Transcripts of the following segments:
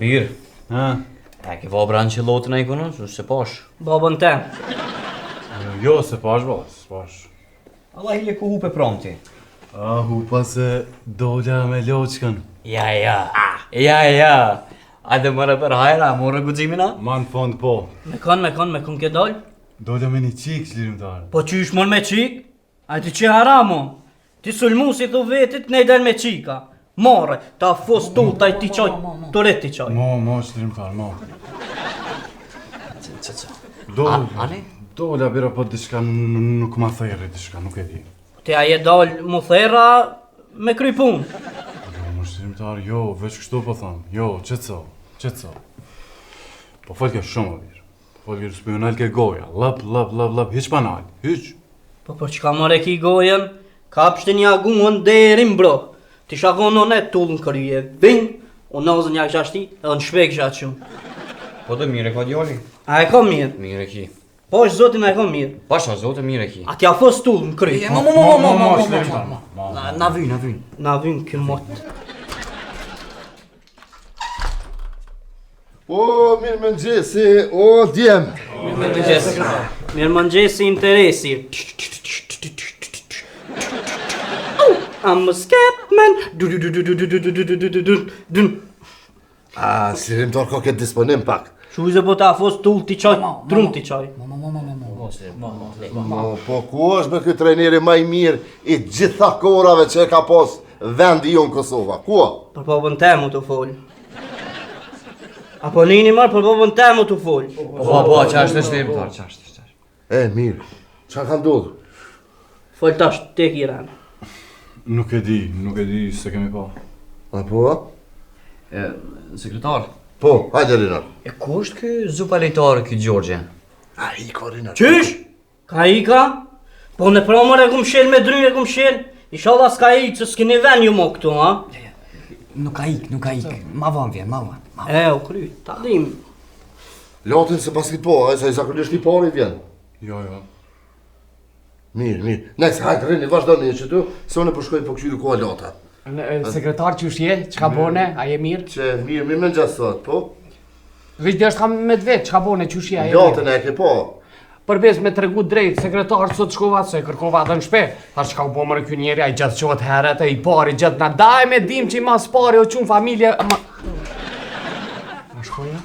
birë. Ha? E ke va branë që lotën e ikonë, që se pash. Babën tem. Jo, se pash bala, se pash. Allah hile ku hupe pronti. Hupa se doja me loqkën. Ja. Ajde mërë për hajra, morë guximina? Ma në fond po. Me kon ke dal? Doja me një qikë qlirimtarë. Po qysh mon me qik? A ti që haramo? Ti sulmu si thu vetit, ne del me qika. More, ta fos tu, ta i ti qaj, të ret ti qaj. Mo, qlirimtarë, mo. Ani? Doja bira po diçka nuk ma thejri diçka, nuk e di. Ti a je dal mu thera me kry pun. Jo, mo qlirimtarë, jo, veç kështu po thamë. Jo, qëtëso. Po folke shumë o virë. Po folke spional ke goja, lap, hiq banal, hiq. Po qka more ki gojen, kapshte një aguën derin bro. Ti shakon në net tullën kërje, ving, o nazën jak qashti, edhe në shpek qatë shumë. Po të mire ka djali? A e ka mirë? Mire ki. Po është zotin a e ka mirë. Pasha zote mire ki. A ti a fos tullën kërje. Na vynë. Na vynë kë motë. O, mirë më nëgjesi, o, djem. Mirë më nëgjesi interesi. I'm a scapman. Qlirimtar ka këtë disponim pak. Shuze po ta fos tull ti qaj, drum ti qaj. Po ku është me këtë trajneri maj mirë i gjitha korave që e ka pos vendi ju në Kosova, ku? Për babën temu të folë. Apo nini marë për babën temu të folë. Po, qashtë qashtë. E, mirë, qa ka ndodhë? Folë tash te kiran. Nuk e di se kemi pa. A po? Sekretar. Po, hajde Rinar. E ku është kë zupa lejtarë kë Gjorgje? A, i ka Rinar. Qysh? Ka i ka? Po në promër e kum shel me dryj e kum shel. Inshallah s'ka i që s'kini ven ju mo këtu, ha? Nuk ka ik. Ma van. U kry, ta dim. Latin se pas këtë po, a sa i zakonisht i pari vjen. Jo. Mirë. Next, hajde Rini, vazhdo një që tu, se unë përshkoj po këshyri koha lata. Sekretar që je, qka bone, a je mirë? Që mirë me gjasë sot, po? Veç dhe është kam me dvet, qka bone, që je, a je Latën mirë? e ke po. Përbes me tregu drejt, sekretar sot shkova se kërkova dhe në shpe. Tha qka u bo mërë kjo njeri, a i gjatë qohet heret, e i pari gjatë na daj me dim që i mas pari o qunë familje, ma shkoja?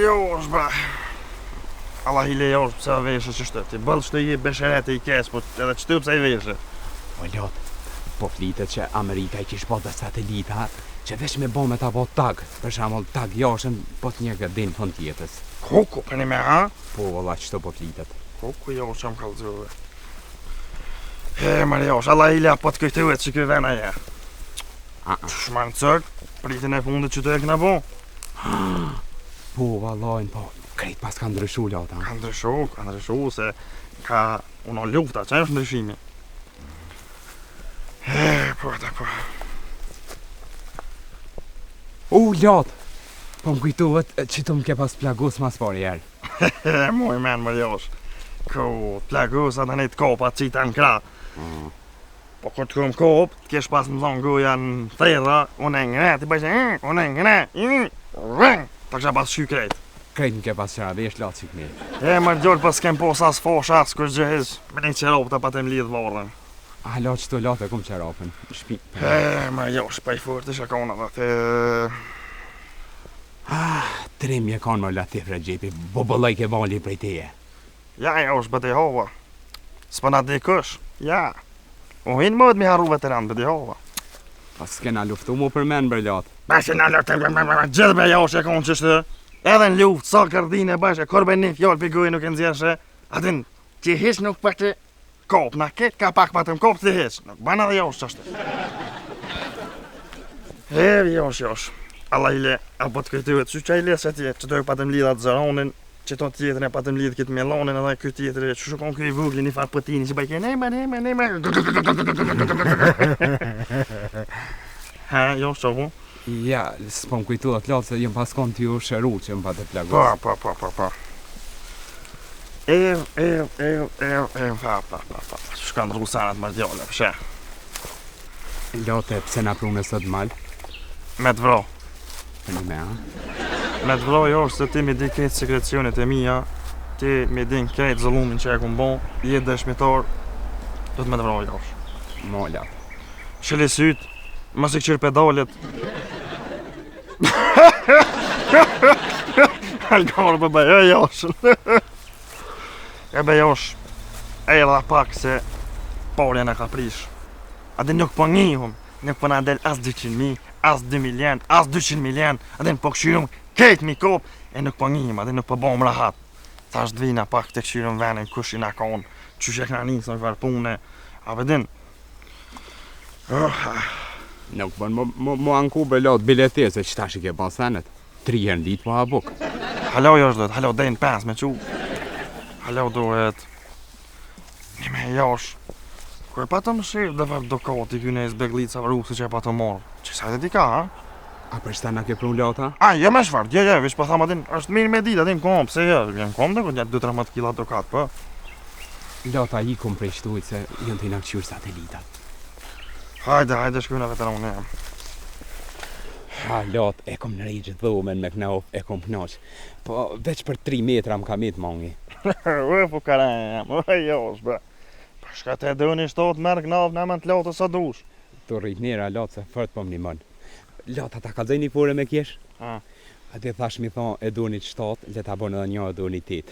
Josh, bra. Allah hile Josh pëse a veshe që shtëp, ti bëllë që të je besheret e i kes, po edhe që të pëse i veshe. O lot, po flitet që Amerika i kish po dhe satelita, që vesh me bo me ta bo tag, për shamull tag Joshën, po të një gërdin fund tjetës. Kuku, për një me, ha? Po, valla, qëto po flitet. Kuku Josh që më kalëzove. Mare Josh, Allah hile a po të këjtuet që këj vena je. Shma në cëk, pritin e fundit që të e këna bo. Po, vallajnë, po, krejt pas ka ndryshu, lata. Ka ndryshu, se ka uno lufta, që është ndryshimi? Po. Lot, po më kujtuhet që të më ke pas plagus mas pari jerë. Moj men, më josh. Ku plagus atë një të kopa qita në kra. Po kur të këm kop, të kesh pas më thonë goja në thera, unë e ngre, ti bëjshë, unë e ngre, rëng. Ta kësha pas shy krejt. Krejt më ke pas qëra, dhe është latë që këmirë. Më gjorë pas kem pos as fosh as kërë gjëhez, me një qerop të pa të më lidhë vorën. A latë që të latë e kumë qeropën, shpi. Më josh, pa i furt, isha kona dhe të... Trim je kanë më latif Regjepi, bo bëllaj ke vali prej teje. Ja, josh, bëti hova. S'pëna di kësh, ja. U hinë mëd mi harru veteran, bëti hova. Pas s'kena luftu mu për men bër latë. Bashkë në lërë të gjithë me josh e konë qështë. Edhe në luft, sa kërdine bashkë, korbe një fjallë për gojë nuk e nëzjeshe. Atin, që hish nuk për të kop, na ketë ka pak për të më kop të hish. Nuk bana dhe josh qështë. Josh. Allah ile, apo të këjtuet, që që i lesë atje, që dojë pa të më lidhat zëronin, që to tjetër e pa të më lidhë këtë melonin, edhe këtë tjetër, që shukon këj vugli një farë pëtini, që bajke, nejma. Ha, jo, shoku. Ja, s'po më kujtu atë latë se jem pas kon t'ju shëru që më pa të plagos. Po. Pa. Shkan rrusanat më djole, përshe. Lote, pse na prune sot mal? Me të vro. Për një me, ha? Me të vro jo është se ti mi di këtë sekrecionet e mija, ti mi din këtë zëllumin që e ku bon, je dëshmitar, do të me të vro jo është. Mola. Shëli syt, mos i këqyr pedalet. Algarë për bëj, e josh. E bëj josh, e dha pak se porja në ka prish. A dhe nuk po njihum, nuk po na del as 200.000, as 2 milion, as 200 milion, a dhe po këshyrum ketë mi kop, e nuk po njihum, a dhe nuk po bom rahat. Thash dhvina pak të këshyrum venin, kush i na konë, qysh e kna nisë në kvarpune, a vedin. Nuk bën mu anku be lot biletese që tash i ke bon senet. 3 herë në ditë po ha buk. Halo jo është halo dejnë 5 me qu. Halo duhet. Një me josh. Kër pa të më shirë dhe vërë do koti këne e zbeglica vërusë që e pa të morë. Që sa ti ka, ha? A për shta na ke prun lota? A, je me shfarë, je, vish po thamë atin, është mirë me ditë, atin kom, pse je, vjen kom dhe këtë 2-13 kila do katë, po. Lota i kom prej shtujt se jën të i nakëshur satelitat. Hajde, shkujna vetë në unë jam. Ha, lot, e kom në rejgjë dhumen me knof, e kom knoq. Po, veç për 3 metra më kam jetë mongi. Ue, po karen jam, josh, bre. Shka te dëni shtot merë knaf në men të lotë sa dush. Tu rrit njera, lot, se fërt po më një mënë. Lot, ata ka dzej një fure me kjesh? Ha. A ti thash mi thonë, e du një 7, le ta bonë edhe një e du një 8.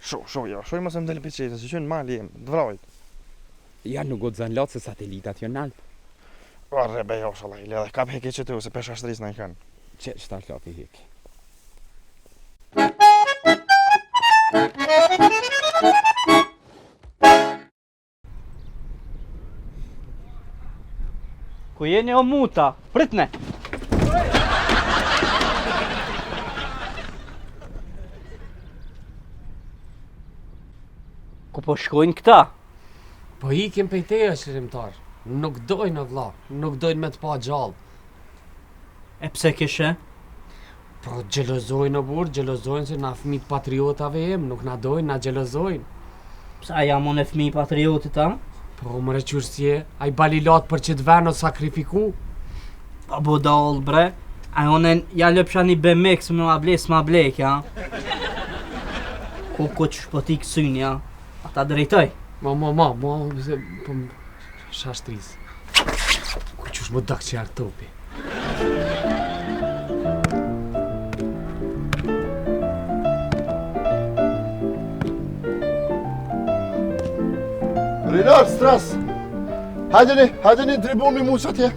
Shoj mëse më delë piqete, si qënë mal jem, dvrajt. Ja nuk u të zënë lot se satelitat jo naltë. Arre, be josh, Allah, i le dhe kap heki që tu, se pesha shtris në i kënë. Që shtash lot i heki. Ku jeni o muta, pritne! Ku po shkojnë këta? Po ikim pej teja shërimtar. Nuk dojnë o vlla, nuk dojnë me të pa gjallë. E pse kishe? Po gjelozojnë o burë, gjelozojnë se na fëmit patriotave jem, nuk na dojnë, na gjelozojnë. Psa jam unë e fmi patriotit ta? Po mëre qërësje, a i balilat për që të venë o sakrifiku? Pa budall bre, a unë ja lëpsha një BMX më ma blek, ja? Ku që shpoti kësyn, ja? Ata drejtoj. Ma, se po më shashtris. Ku qësh më dak që jarë topi. Rinar, stres! Hajdeni tribun mi muç atje.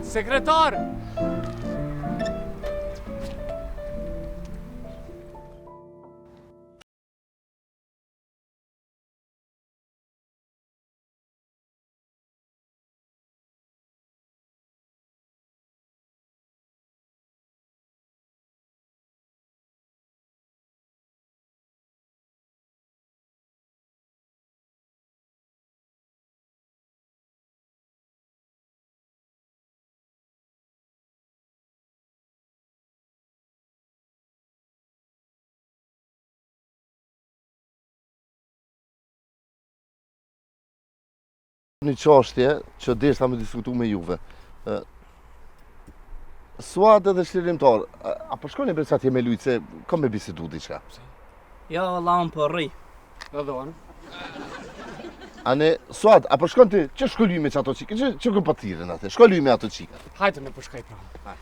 Sekretar! Një qashtje që deshta me diskutu me juve. Suad edhe shlirimtar, a përshkoni bre sa t'je me lujtë se kam me bisedu diqka? Jo, la unë për rri. Dhe dhonë. Ane, Suad, a përshkon ti, që shkolluj me që ato qika, që këm patirin atë, shkolluj me ato qika? Hajtë në përshkaj pra.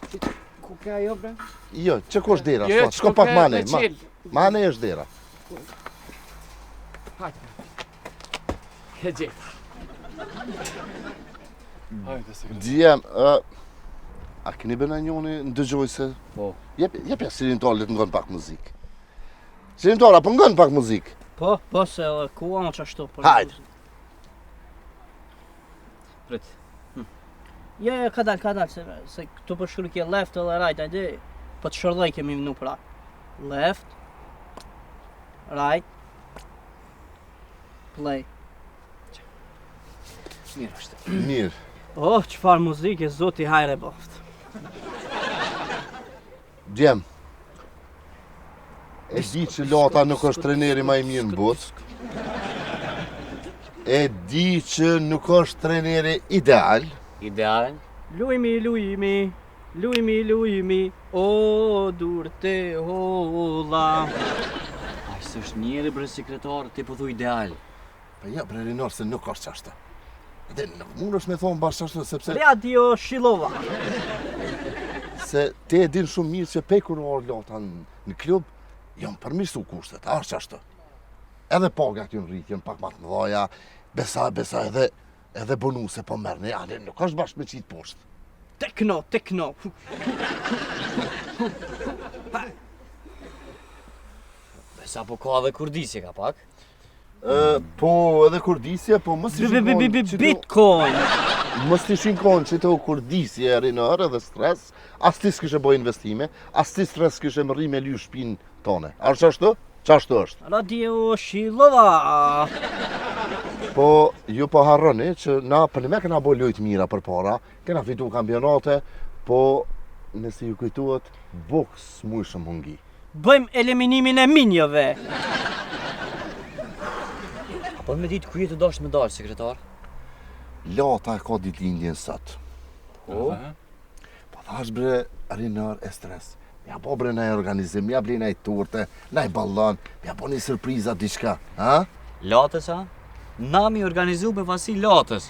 Ku ka jo bre? Jo, që ko është dera, Jo, Suad, shko pak mane, me qil. mane është dera. Hajtë. Ke gjithë. Djem, a keni bëna njoni në dëgjoj se? Po. Jepja shlirimtarit ngon pak muzik. Shlirimtar, apo ngon pak muzik? Po, se ku anë që ashtu për... Hajde. Prit. Jo, ka dal, se këtu për shkru kje left edhe right, ajde, po të shërdoj kemi vënu pra. Left, right, play. Mirë është. Mirë. Oh, çfarë muzike, zoti hajre boft. Djem, e di që Lata nuk është trajneri më i mirë në botë. E di që nuk është trajneri ideal. Ideal? Lujmi, o dur te holla. Ai s'është njeri bre sekretar, ti po thu ideal. Po ja, bre Rinor, se nuk është qashtë. Dhe nuk mund është me thonë bashkë qashtë, sepse... Radio Shilova. Se te e din shumë mirë që pej kur orë Lata në klub, jam përmirësu kushtet, është qashtë. Edhe pagat ju në rritjen, pak ma të mëdhaja, besa edhe bonuse po mërë, ale nuk është bashkë me qitë poshtë. Tekno. Sa po ka edhe kurdisje ka pak? Po edhe kurdisje, po mos i shinkon Bitcoin. Mos t'i shinkon që të kurdisje Rinor edhe stres, as ti s'kishe bo investime, as ti stres s'kishe më rri me lyu shpinë tone. A është ashtu? Qashtu është? Radio Shilova. Po, ju po harroni që na për me kena bo lojt mira për para, kena fitu kampionate, po nëse ju kujtuat, boks mu ishëm hungi. Bëjmë eliminimin e minjëve. Po me ditë ku je të dashtë me dalë, sekretar? Lata e ka ditëlindjen sot. Po? Po thash bre, Rinor e stres. Ja po bre na organizim, ja bli na i turte, na i ballon, ja po një surpriza diçka, ha? Latës, a? Nami organizu me vasi Latës.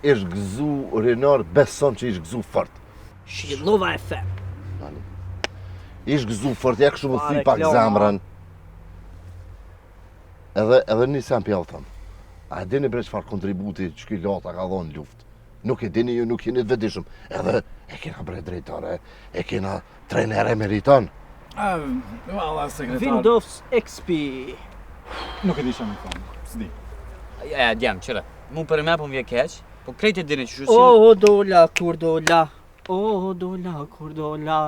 Ish gëzu Rinor, beson që ish gëzu fort. Shilova FM. Ish gëzu fort, ja kështu më Pare thuj pak kloma. zemrën. Edhe një sem pjallë thëmë. A e dini bre çfarë kontributi që ky Lata ka dhonë luft? Nuk e dini ju, nuk jeni të vetëdijshëm. Edhe e kena bre drejtore, e kena trajnere meriton. Valla, sekretar, Windows XP. nuk e di që me thonë, s'di. Ja, djem, qëre. Mu për me po m'vje keq, po krejt e dini që shusim... Oh, dola, kur dola. Oh, dola, kur dola.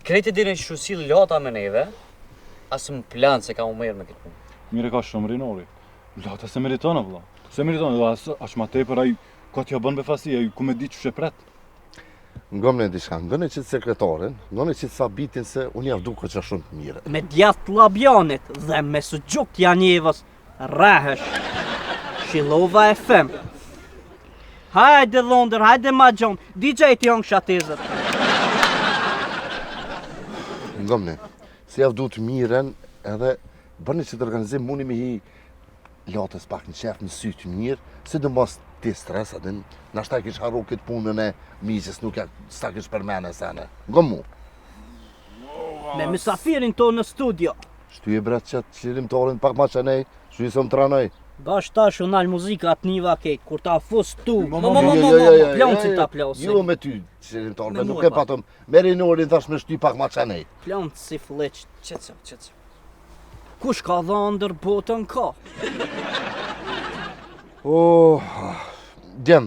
Krejt e dini që shusil Lata me neve, asë më plan se ka u merë me këtë punë. Mire ka shumë Rinori. Lata se meritonë, vëlla. Se meritonë, dhe as ma tepër ai ka t'ja bën befasi, ai ku me di që shepret. Ngomne diçka, ngone qitë sekretarin, ngone qitë Sabitin se unë javë duke që shumë të mire. Me djatë labjanit dhe me së gjukt janjevës, rrahësh. Shilova FM. Hajde dhondër, hajde ma gjon, DJ t'jong shatezët. Ngomne, se javë du të miren edhe bërni që të organizim muni me hi Latës pak në qef në sy të mirë, si do mos ti stres, adin, nashta kish harru këtë punën e miqës, nuk ja s'ta kish përmene sene. Ngom mu. Me mësafirin to në studio. Shtu e bret që të qirimtorin pak ma qenej, shtu i sëm të ranoj. Gash tash unal muzika atë niva kejt, kur ta fus tu. Jo, Ploncin ta plosin. Jo me ty, qirimtorin, Me nuk mua, e patëm. Me Rinorin thash me shty pak ma qenej. Plonc si fleq. Qëtësëm. Kush ka dhëndër botën ka? Djem,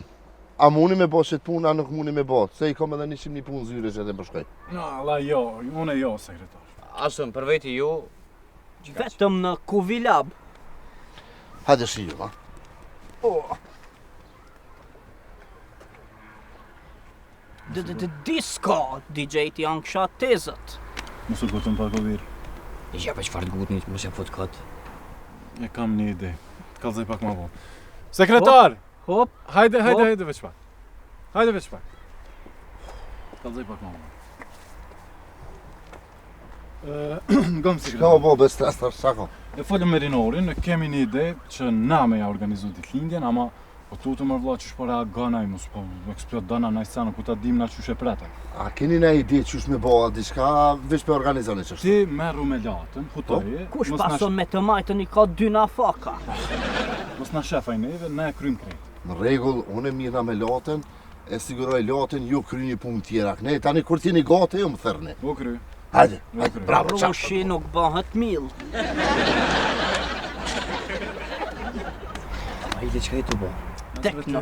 a muni me bo që të punë, a nuk muni me bo? Se i kom edhe një punë zyre që të përshkoj. Alla, jo, unë jo, sekretar. Asëm, për veti ju... Vetëm në Kuvilab. Hajde shiju, ha? Disco, DJ t'janë kësha tezët. Mos u gotëm pak o virë. Ja, pa qëfar të gutnit, mos ja fot këtë. E kam një ide. Të kallëzoj pak ma vonë. Sekretar! Hop, Hajde, Hop. veç pak. Hajde veç pak. Të kallëzoj pak ma vonë. Ngom Ka sekretar. bo be stres të shako. E folëm me Rinorin, ne kemi një ide që na me ja organizu ditëlindjen, ama po tutu më vlla që shpora ganaj, mos po eksplod dana na sena ku ta dim na çu shepretën. A keni na ide qysh me bo diçka, veç për organizoni që Ti merru me latën, hutoje. kush pason me të majtën i ka dy nafaka. Mos na shefaj neve, na e krym krejt. Në rregull, unë mirna me latën, e siguroj latën, ju kryni punë tjera. Ne tani kur t'jeni gati, ju më thërni. U kry. Hajde, Okej. bravo, çak. Rushi nuk bëhet mill. A i dhe qka i të bo? Tekno.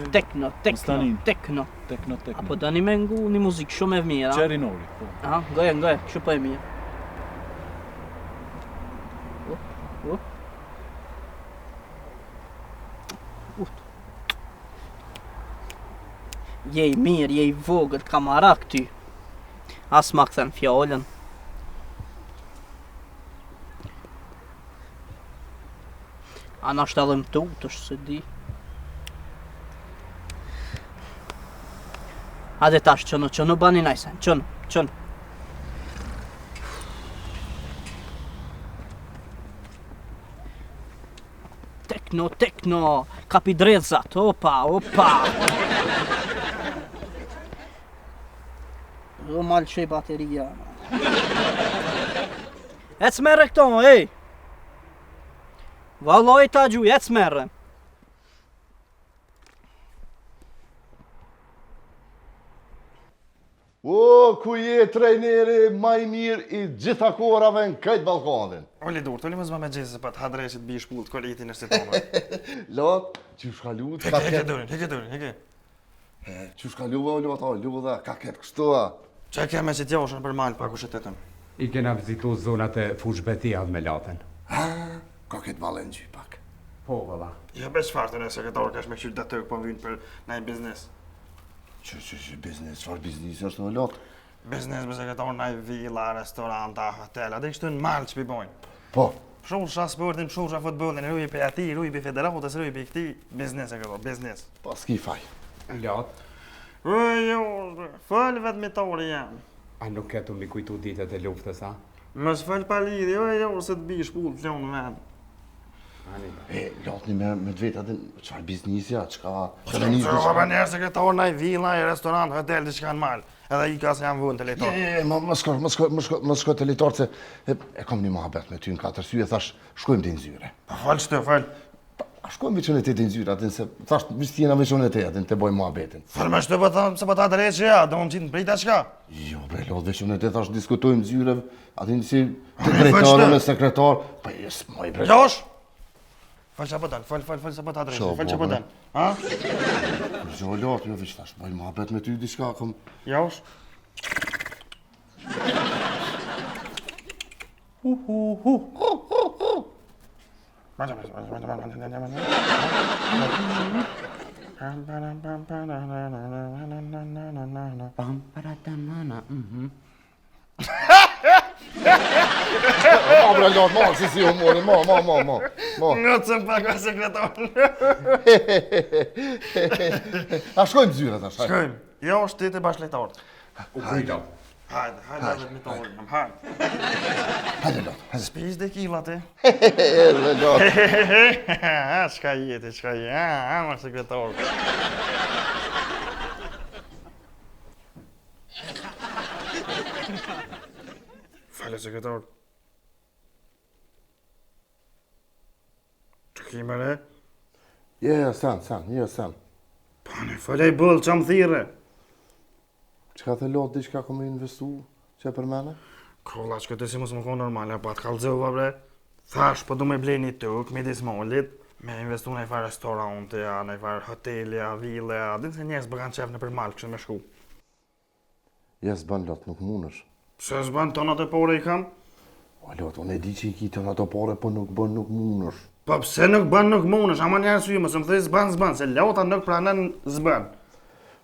Tekno. Apo dani me ngu një muzikë shumë e mirë, a? Që Rinori, po. Aha, goje, kështu po e mirë. Je i mirë, je i vogël, ka marak ty. As ma kthen fjallën. Ana është edhe më tutësh, se di. Hajde tash, qënu bani najsen, qënu. Tekno, kapi drezat, opa. O malë që i bateria. Ec merre këto, ej! Valloj ta gjuj, ec merre. O, ku je trejneri ma i mirë i gjitha korave në këtë Ballkanin? Oli dur, toli më zma me gjezë për të hadreqit bish pullt kolitin e shtetonë. Lot, që shkalu të Heke durin. Që shkalu o lot, luda, ka ketë kështu a. Që ke me që t'joshën për malë pa ku shtetën. I kena vizitu zonat e fushbetia me latën. Ka ketë valen gjy pak. Po, valla. Ja be çfarë të në sekretar kash me qyrë datër po vynë për nëj biznes. Që biznes, çfarë biznesi është o lot? Biznes me sekretar nëj villa, restoranta, hotela, dhe kështu në malë që pibojnë. Po, Shusha sportin, shusha futbolin, ruj për ati, ruj për federatës, ruj për këti, biznes sekretar, biznes. pas ki faj. Lat, Fëll vetë mitori janë. a nuk ketu mi kujtu ditët e luftës, a? Mës fëll pa lidhje, se të bish pull të ljonë vetë. Lotni me të vetë atë, çfarë biznisja, çka... Që ka njerë sekretar nëj villa, restorant, hotel, diçka në malë. Edhe i ka se janë vënë të letor. Më shko të litorë se e kom një mohabet me ty në 4 sy e thash shkojmë të nzyre. Pa falë që të falë. A shkojmë veçon e te të nzyre atin se thash vistjena veçon e te atin të bojmë mohabetin. Falë me shtë pëtëm se pëta të rejtë që ja, do më qitë në prita qka. Jo bre lot veçon e te thash diskutojmë nzyre atin si të drejtarë me sekretar. Pa jes moj bre. Gjosh! Falë që pëtën, falë se pëta të rejtë, falë që pëtën. Ha? Jo lot, jo veç thash bojmë mohabet me ty diçka kom. Gjosh? Ma bre lot, ma si humori, ma. Në të më pak me sekretarën. A shkojmë nzyre thash. Shkojmë, Gjosh ti të bashkëletarët. U kujta. Hajde vetë me torin, hajde. Hajde lot, hajde. Spis dhe kila ti. Bre lot. Shka jeti, më sekretarë. Falë sekretarë. Që kime re? Sen. Pane, falej bëllë që më thire. Çka the lot diçka kom investu që për mene? Kolla, që këtë si mos më konë normale, pa të kalëzova bre. Thash, po du me blej një tuk, midis mollit, me investu në i farë restorante, në i farë hotelja, ville, din se njerës bëgan qef në për malë, kështë me shku. Jes ban lot, nuk munësh. Se s'ban tonat e pore i kam? O lot, unë e di që i ki të në ato pare, po nuk munësh. Po pse nuk ban nuk munësh, ama një arsye, mësë më thej s'ban, se lota nuk pranen s'ban.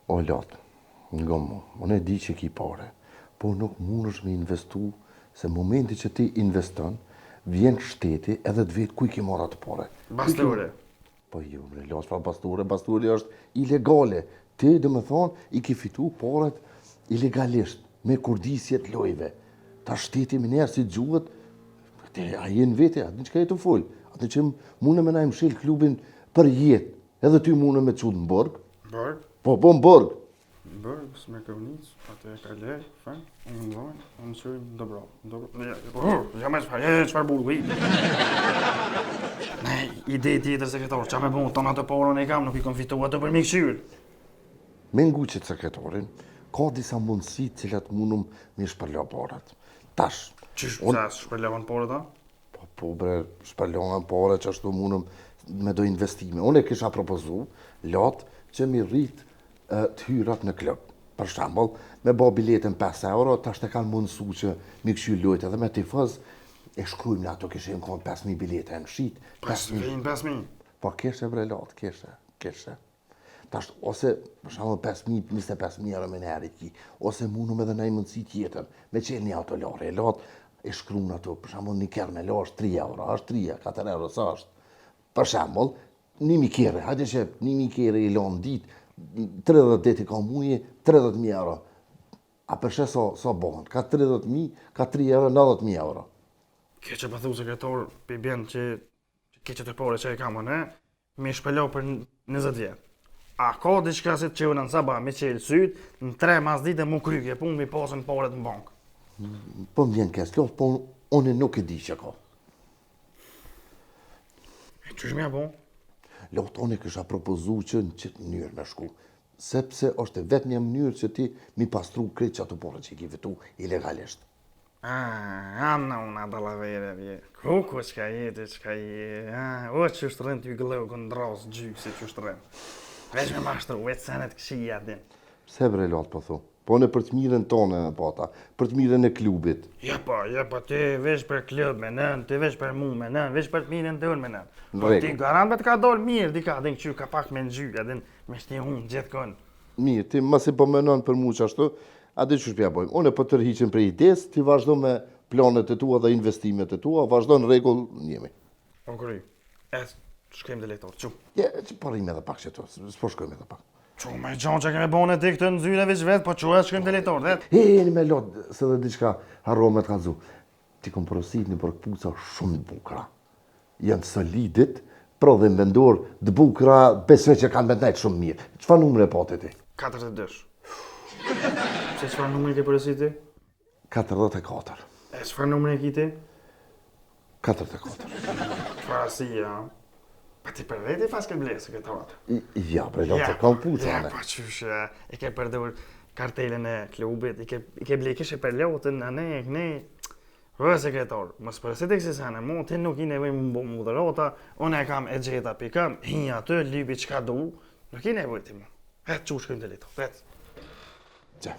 O lot, nga mu, unë e di që ki pare, po nuk munësh me investu, se momenti që ti investon, vjen shteti edhe të vetë kuj ki marrë atë pare. Basture. Po jo, bre, lot, pa basture është ilegale. Ti, dhe me thonë, i ki fitu paret ilegalisht, me kurdisjet lojve. Ta shteti me njerë si gjuhët, a jenë vete, atë në që ka jetë të full. Atë që mune me na im shil klubin për jetë, edhe ty mune me qudë në borg. Borg? Po në borg. Borg, s'me këvnic, atë e ka lej, fan, unë më dojnë, unë qëjmë dobro. Ja me qëfar burgu i. Nej, ide tjetër sekretar, qa me bon, tonat e porën e kam, nuk i kom fitu ato për mi këshyrë. Me nguqet sekretarin, ka disa mundësi cilat mundum me shpërla parat. Tash. Qish shpërlevan porët, a? Po bre, shpërlevan parat që ashtu mundum me do investime. Unë e kisha propozu, lot, që mi rrit të hyrat në klub. Për shembull, me bo biletën 5 euro, tash të kanë mundësu që mi këshy lojt edhe me tifëz, e shkrujmë në ato kishe në konë 5.000 bilete në shit. 5.000. Po kishe bre lot, kishe. Tash, ose, për shembull 5.000, 25.000 euro me njerë ki, ose mundum edhe një mundësi tjetër, me qenë një autolare, e lot, e shkruan ato, për shembull një kerë me la është 3 euro, është 3, 4 euro sa është. Për shembull, 1.000 kere, hajde që 1.000 kere i lanë ditë, 30 deti ka muje, 30.000 euro. A përshe sa bëhen? Ka 30.000, ka 3 euro, 90.000 euro. Ke që pëthu sekretar, për bjen që ke që të pare që e kam ne, me shpelo për 20 vjetë. A ka diçka si të që unë në saba me qelë sytë, në 3 mas dite mu krykje punë mi pasën paret në bankë. Po më vjen kes lot, po unë nuk e di që ka. E qysh me bo? Lot, unë e kësha propozu që në qëtë mënyrë me shku. Sepse është vetë një mënyrë që ti mi pastru krejt që ato pore që i ki vetu ilegalisht. Anna unë adala vere vje. Kuku qka jeti, qka je. O që është rënd t'ju gëleu kënë drasë gjykë si që është rënd. Veç me mashtru, veç senet këshia din. Pse bre lot, po thu? Po në për të mirën tonë e pata, për të mirën e klubit. Ja pa, ti veç për klub me nën, ti veç për mu me nën, veç për të mirën të unë me nën. Po ti garant të ka dollë mirë, di ka din që ka pak me në gjyka, din me shti unë gjithë kënë. Mirë, ti mësi po menon për mu që ashtu, a di që shpja bojmë. Unë e po të rhiqen për ides, ti vazhdo me planet e tua dhe investimet e tua, vazhdo në regull njemi. O kry, shkojmë dhe lejtor, që? Ja, që po rrim edhe pak që tu, s'po shkojmë edhe pak. Që me gjonë që keme bone ti këtë në zyre veç vetë, po që e shkojmë dhe lejtor, dhe? Një me lot, se dhe diçka harro me të kalzu. Ti kom porosit një për këpuca shumë të bukra. Janë solidit, pro dhe mbendor të bukra, besme që kanë mbendajt shumë mirë. Qëfar numre e pati ti? 42. Se qëfar numre ke porosit ti? 44. E qëfar numre e ki ti? 44. Qëfar asia? Pa ti për veti pas ke blesë sekretarët? Ja, bre, lot, se kam puca, Ja, ne. pa qysh, e ke përdur kartelën e klubit, i ke ble kishe për lotën, ne, Vë sekretar, mos përësit e kësi sene, mu ti nuk i nevoj më mudërota, unë e kam e gjeta pikëm, hinja të, lybi qka du, nuk i nevoj ti mu. Vetë që shkojmë të lito, vetë. Që.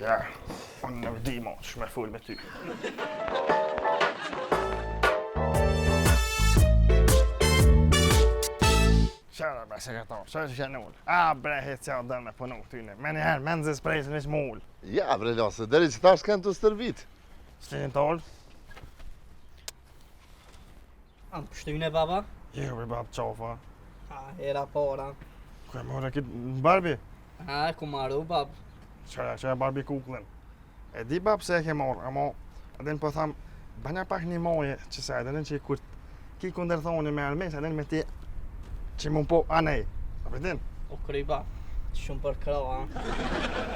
Ja, unë nuk di mo, shme full me ty. Qara bre sekretar, që është që null? A bre hit që dënë me punu këtyne, me njëherë menzis prejsin veç mull. Ja, bre, lase, deri që tash kanë të stërvit. Stin tol, A më pështyne, baba? jo bre bab qafa. A, era pora. Ku e more kitë në barbi? A, ku maru, bab. Qëra barbi kuklën. E di bab se e ke marrë, amo edhe po tham, banja pak një moje që se edhe që kur ki kunder thoni me armes, edhe me ti që mu po anej. A përdin? O kry, bab. Shumë për kro, a?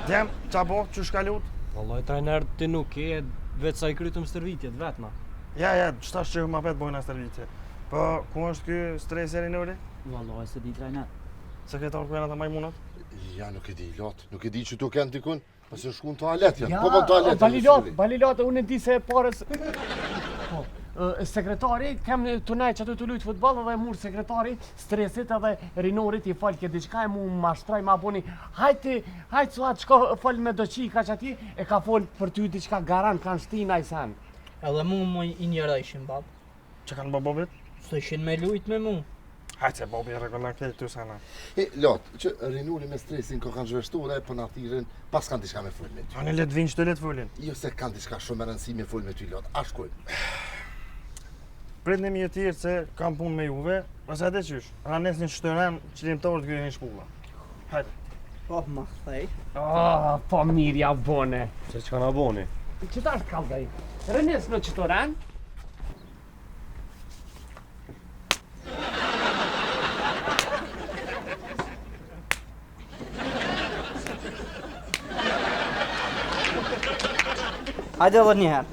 Djem, qa po, që shkalut? Vallaj trajner ti nuk e vetë sa i krytëm stërvitjet vetma. Ja, qëtash që ma vetë bojna stërvitje. Po, ku është ky stres e rinori? Vallaj se di trajner. Sekretar ku janë ata majmunat? Ja, nuk e di, lot, nuk e di që tu kënë dikun, pas në shku në toalet janë. Po, në toalet janë. Balilat, unë e di se parës... Sekretari, kem në tunaj që të lujtë futbol edhe murë sekretari, stresit edhe rinorit i falë ke diqka e mu më mashtraj ma boni. Hajtë suat qka falë me do qika që ati e ka folë për ty diqka garant kanë shtina i sen. Edhe mu më i njërajshin, bab. Që kanë bobit? Së ishin me lujt me mu. Hajtë se bobi e regullar këtë ty sana. Lot, që rinuri me stresin ko kanë zhveshtur e për nathirin, pas kanë diçka me full me ty. Ani letë vinë që të letë fullin. Jo se kanë diçka shumë me rëndësi me full me ty, lot, ashkojnë. Prit në mirë tjerë se kam punë me juve, ose atë qysh, ranes një shtëren qëllimtorë të kërë një shpulla. Hajde. Po, ma thej. Po mirja bone. Se që na boni? Qëta është kaldaj? Rënes në qëtoran? Hajde edhe njëherë.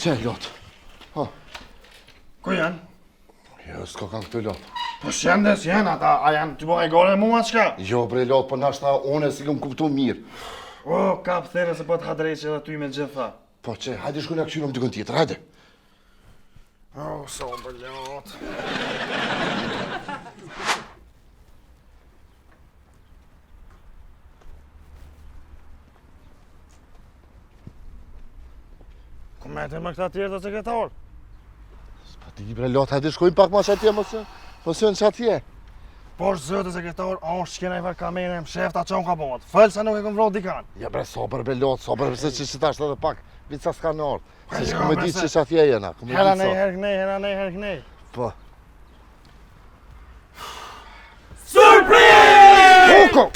Që, lot? Ku janë? Jo, s'ko kanë këtë, lot. Po s'janë dhe s'janë ata, a janë të bëhe gore mua qka? Jo, bre, lot, po nashta une si këm kuptu mirë. O, kap there se po të hadrejqe edhe ty me gjitha. Po që, hajde shku në aksyrum dikën tjetër, hajde. O, so bëllot. Ku metin me këta tjerë të sekretar? S'pa di bre lot, hajde shkojmë pak ma që atje mos janë që atje. Po është zëtë sekretar, a është shkena i farë kamerën, shef ta qonë ka bëhet. Fëllë se nuk e kom vrot dikan. Ja bre sabër bre lot, sabër se që tash edhe pak vica s'ka në ardhë. Se që këmë ditë që atje jena. Hera nej, her kënej. Po. Surprise! Kuko!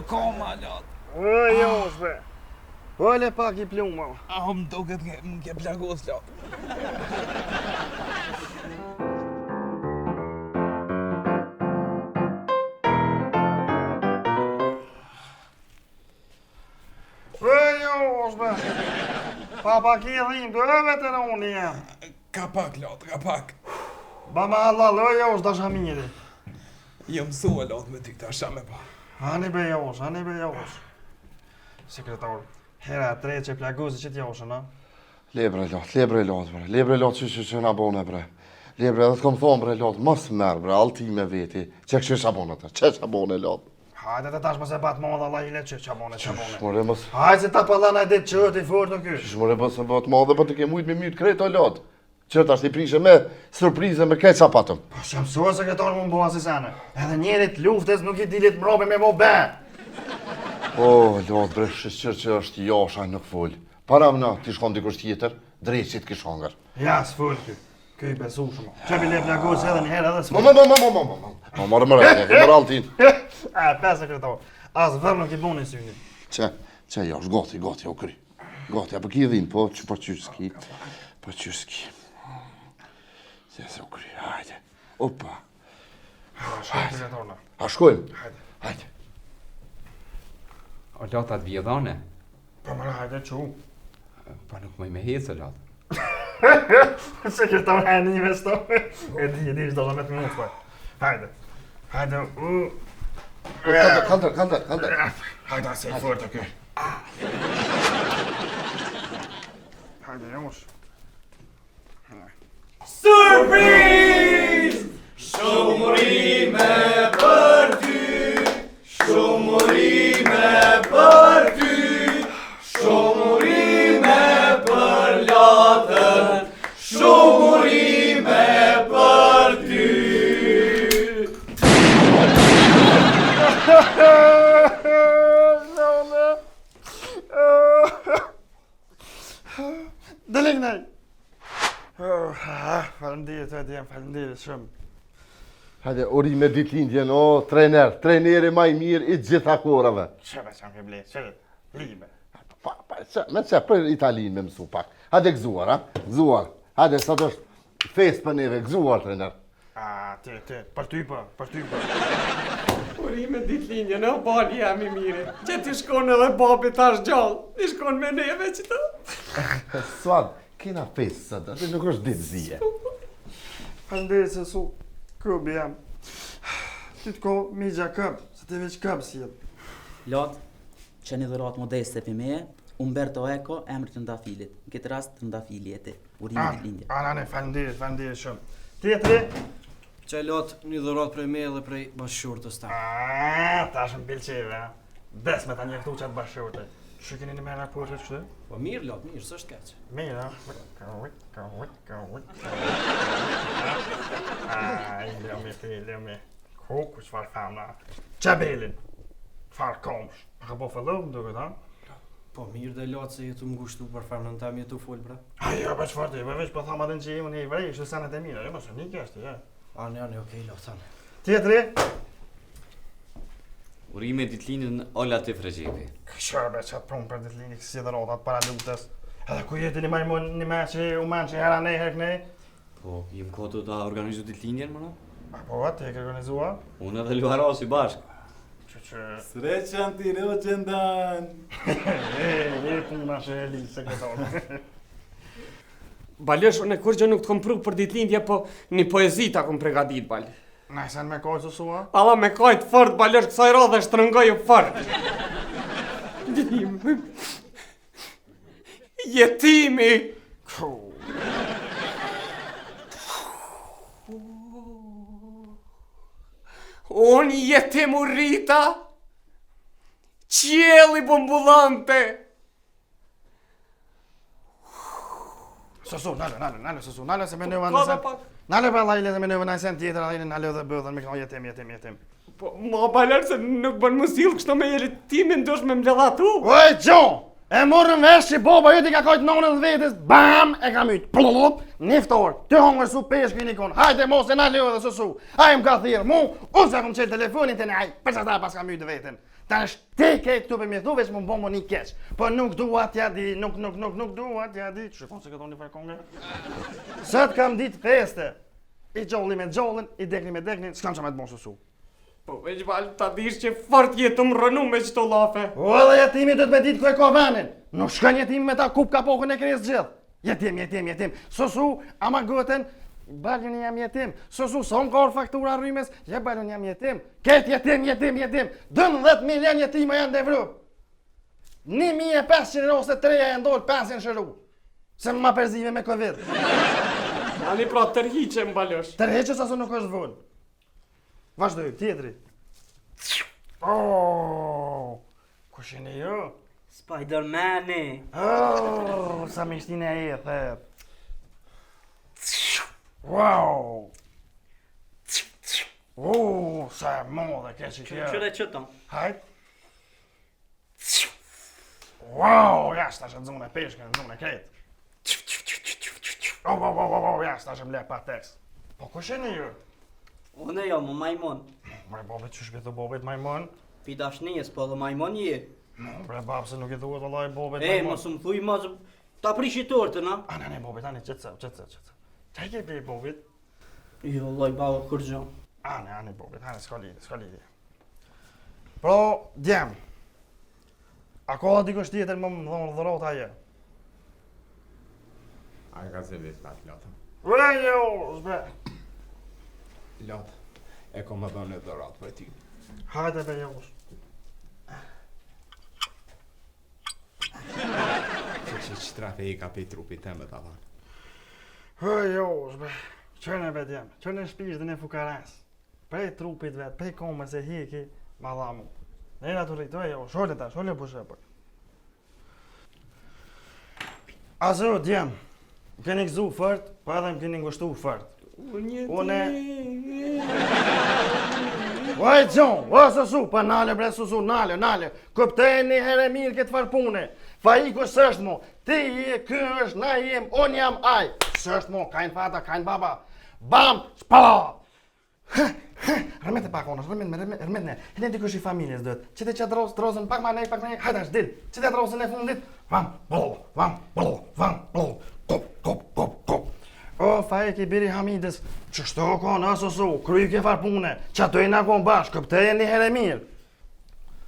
Koma, lot. O, josh bre. Ole pak i plumë. Më duket më ke plagos, lot. O, josh bre. Pa pak i dhim, të vetë në unë jam. Ka pak, lot, ka pak. Ba ma halal, o josh da shamiri. Jo mësua, lot, me ty këta shame pa. Hani be josh. Sekretar, hera tre që plagozi që t'joshën, a? Lebre lot, që na bone bre. Lebre, edhe t'kom thonë bre lot, mos merë bre, alti me veti. Që kështë shabone të, që shabone lot. Hajde të tash mëse bat madhe Allah i le që qabone. Shmore mos, Hajde se ta pëllana e ditë që i fort në kysh. shmore mos e bot madhe, për të ke mujt me mytë kreto lot. Që tash t'i prishe me surprize me keqa patëm. Po shamsua sekretar më mboha si sene. Edhe njerit luftes nuk i dilit mrobe me mo ben. O, lot bre, shqyr që është jasha nuk full. Para më na, t'i shkon dikush tjetër, drejqit kish hangër. Ja, s'full ky. Ky i besu shumë. Që bi le plagozi edhe njëherë edhe s'full. Ma marë më rejtë, ke marë altin. Pe sekretar. As vërë nuk i buni syni. Që jash, gati, o kry. Gati, apo ki dhim, po qyski. Se o kry, hajde. Opa. Sekretarna. A shkojmë? Hajde. O, lot, atë vjedhane. Po mëra hajde qu. Pa nuk më i me hecë, lot. Sekretar e një vesto. E di që do të me të minutë, po. Hajde. Kandër. Hajde, se i fort të kjo. Hajde, josh. Surprise! Shumurime për ty, shumurime për ty, shumurime për lotën, shumurime për ty. Dëllik nej! Falemderit shumë. Hajde, ori me ditlindjen, o, treneri ma i mirë i gjitha korave. Qëve që më ke ble, qëve, libe. Me që për Italinë me mësu pak. Hajde gëzuar, ha? Gëzuar. Hajde, sa të është fest për neve, gëzuar, trener. Ti, për ty për. Uri me ditlindjen, o bali jam i mire. Që ti shkon edhe babi tash gjallë, ti shkon me neve që të. Suad, kena fest së të nuk është ditë zije. Falemderit se su, këbi jam. Ty të ko, migja këb, se ti veç këb si jetë. Lot, që një dhurat modeste për meje, Umberto Eco, emër të ndafilit. Në këtë rast të ndafili e ti. Urime të lindje. Anane, falemderit shumë. Tjetëri? Që lot një dhurat prej me dhe prej bashkëshortës ta. Ta është më pilqeve, ha? Des me ta njëftu qatë bashkëshorte. Që keni një me raportet kështë? Po mirë, lot, mirë, së është keqë. Mirë, ha? Lëmi. Ku qëfar famna? Qabelin. Farë komsh. A ka po fëllëm, duket, ha? Po mirë dhe lot se jetu më gushtu për famnën tam jetu full, bra. Ajo, për qëfar të, për veç për thamë adën që imë një i vrej, ishte sanet e mira, jo mësë një kështë, ja. Ane, okej, lot, ane. Tjetëri? Urime ditlindjen Ola të Frezhepi. Këshërbe që atë prunë për ditë lini kësi dhe rotat para lutës. Edhe ku jeti një me që u menë që hera nej, her kënej? Po, jem koto ta organizu ditlindjen, mëna? Po, ti e ke organizua? Unë edhe luarosi bashkë. Sreqan ti roqendan. E puna që e li sekretar. Balësh, unë kur gjë nuk të kom pru për ditlindje, po një poezi ta kom pregadit, balë. Nëjsen me kajtë sua? Alla me kajtë fort, balësh, kësaj radhe shtrëngoj fort. Jetimi! Unë jetim u rrita, Qieli bombullante! Sosu, nale, sosu, nale se me nëva në sen. Nale pa lajle dhe me nëva në sen tjetër, ajnë nale dhe bëdhën me këno jetim. Po, ma baler se nuk bën më silë kështu me jelitimin, dush me mbledhatu. Oj, Gjon! E morën vesh që boba ju t'i ka kojtë nonën dhe vetës, bam, e ka mytë, plup, niftor, ty hongër su peshk një nikon, hajde mos e nale dhe sosu, hajde më ka thirë mu, unë se kom qëllë telefonin të ne, hajde, për që ta pas ka mytë vetën. Ta është ti ke këtu për mjethu veç më bombo një keq, po nuk dua t'ja di, nuk dua t'ja di, shikon se këto një farkonge. Sët kam ditë feste, i gjolli me gjollin, i dekni me deknin, s'kam që me të bon sosu. Po, veç valë ta dish që fort jetë më rënu me qëto lafe. O, dhe jetimi të me ditë ku e ka venin, nuk shkan jetimi me ta kup kapokën e kresë gjithë. Jetim. Sosu, ama gëten, balën jam jetim. Sosu, son ka orë faktura rrymes, balën jam jetim. Ketë jetim. 12 milion jetima janë devru. 1500 ose 3 e ndollë pensin shëru. Se më perzive me Covid. Ani pra tërhiqe më balësh. Tërheqe sa su nuk është vull. Vazhdoj, tjetëri. Oh, kush e ne jo? Spider-Man-i. Oh, sa me shtine e thep. Wow. Oh, sa e modhe ke që kjo. Qëre qëtëm. Hajt. Wow, jashtë ashtë zone peshkën, zone kretë. Oh, jashtë ashtë mle pa tekst. Po kush e ne jo? Unë jo, më majmon. Bre babet që shpetë bobet majmon? Pi dashnijës, po dhe majmon je. Bre babë se nuk i thuhet Allah i bobet E, majmon. mos më thuj ma që ta prishi tortën, a? Ane, bobet, ane, qëtësë. Qaj ke pe bobet? Jo, Allah i bavë kur gjo. Ane, bobet, ane, s'ka lidi. Pro, djem. A ka dikush tjetër më dhonë dhërot aje? A ka se vetë pat lotëm. Ure jo, zbre. Lotë, e kom më dhënë e dhërat për ty. Hajde be josh. Që shtrafe i ka pe trupit të më të dhanë. Hëj josh, bre. Qërne be djem, qërne shpish dhe në fukares. Prej trupit vetë, prej komës e hiki, ma dhamu. Nera të rritu e josh, shole pushe për. Azo, djem, keni gëzu fërt, pa edhe më keni ngushtu fërt. Une... Oj, Gjon, o sosu, pa nale bre sosu, nale. Këpteni herë mirë këtë farë pune. Fa i ku sështë mo, ti je, ky është, na jem, unë jam aj. Sështë mo, kajnë fata, kajnë baba. Bam, spala! Rëmet e pak onës, rëmet ne. Hene dikush i familjes dëtë. Qëte që drozën pak ma nej, hajta është dil. Qëte drozën e fundit, vam, kop. O, fa e ki biri Hamidës, që shto ko në sosu, kry ke farë pune, që ato e nga konë bashkë, këpte e një herë mirë.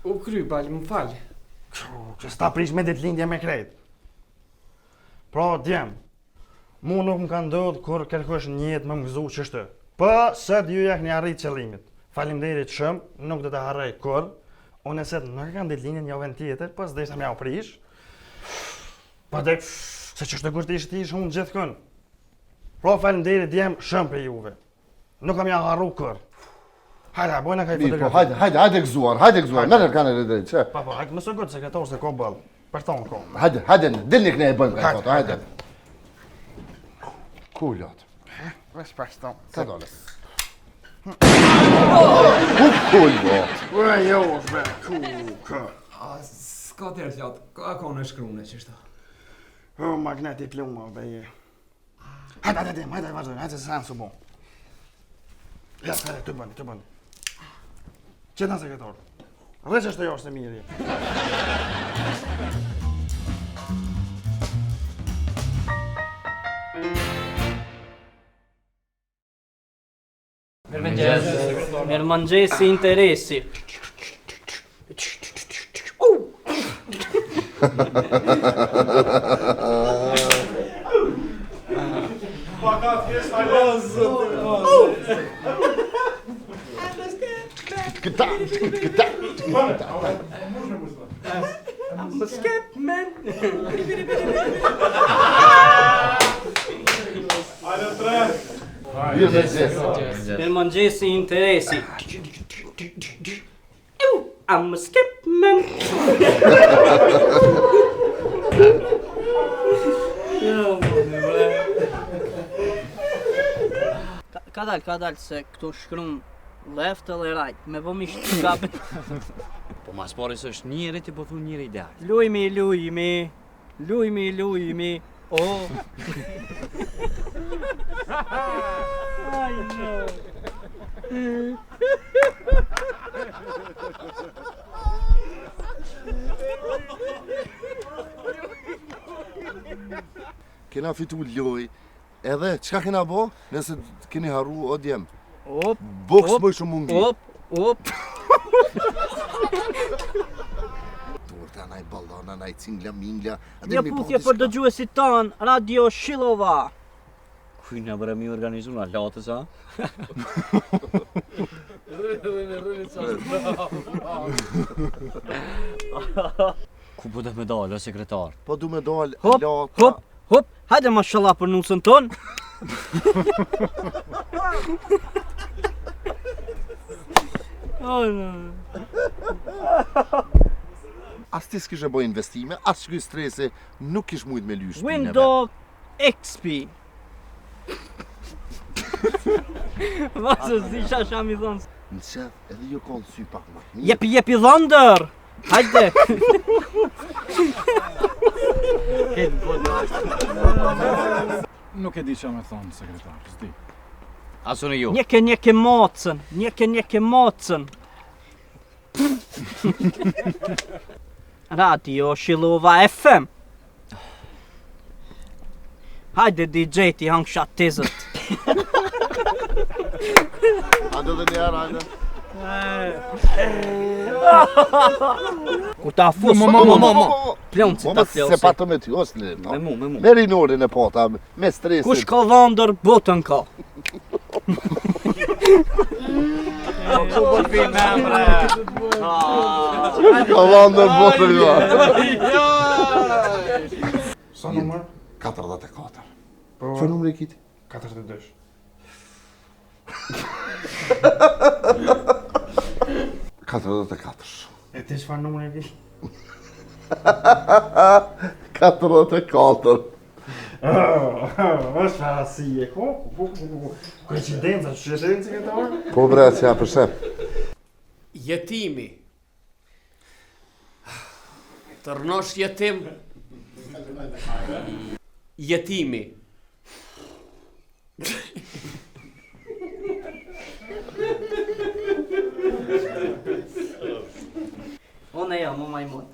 U kry, balë, më falë. Që s'ta prish me ditë lindje me krejtë. Pra, djem, mu nuk më ka ndodhë kur kërkosh një jetë më gëzu qështu. Për sët ju jak një arrit qëllimit. Faleminderit shumë, nuk do të harrej kur. Unë e sët nuk e kanë ditë lindje një vend tjetër, për s'deshta mja u prish. Për dek, se qështu kur t'ishtë t'ishtë unë gjithë kënë. Pra, faleminderit djem shumë për juve. Nuk kam ja harru kur. Hajde, bojna ka i Mirë, po, fotografi. hajde gëzuar, merë kanë e drejtë, që? Pa, hajde, mësë gëtë sekretar se ko bëllë. Për tonë ko. Hajde, dilni këne e bëjmë ka foto, hajde. Ku lot? Vesh për tonë. Ka dole. Ku lot? Ure jo, shbe, ku. A, s'ka tërë lotë, ka në shkrune qështu. O, magneti pluma, beje. Hajde, vazhdojnë, hajde se sanë su bon. Ja, hajde, të bëni. Qëtë sekretar. Rëqë është të josh të mirë. Mirëmëngjesi interesi. Këta. Mirëmëngjesi interesi. I'm a skipman. Ka dal se këtu shkruan left edhe right, me vëmisht të gabin. Po mas pari së është njëri ti po thu njëri ideal. Lujmi. Oh. Ai no. Kena fitu loj, edhe çka kena bo, nëse keni harru o djem? Op. Boks më shumë mungi. Op. Torta, naj ballona, naj cingla, mingla. Një puthje për dëgjuesit tanë, Radio Shilova. Kujna bërë mi organizu në latës, a? Ku po dhe me dalë, sekretar? Po du me dalë, Hop, hajde mashallah për nusën tonë. As ti s'kishe bo investime, as shkuj stresi, nuk kish mujt me lysh pineve. Windows XP. Vasë si shasham i thonë. Në qef, edhe jo konë sy pak më mirë. Jepi dhëndër. Hajde. Nuk e di që me thonë, sekretar, s'di. Asu në ju. Njeke mocën. Radio Shilova FM. Hajde DJ ti hang shattizët. Hajde dhe njerë, hajde. Ku ta fus, Plon si ta flosë. Se pato me ty, osë le. Me mu. Me rinorin e pota, me stresin. Kush ka dhëndër, botën ka. Ku po të bëjmë emre? Ka dhëndër botën ka. Sa numër? 44. Po, Që numër e kiti? 42. 44. E ti çfarë numër e ke? 44. Është farasie, ko? Koincidenza, që sekretar? Po bre, që ja përshep. Jetimi. Tërnosh jetim. Jetimi. Unë jam, më majmun.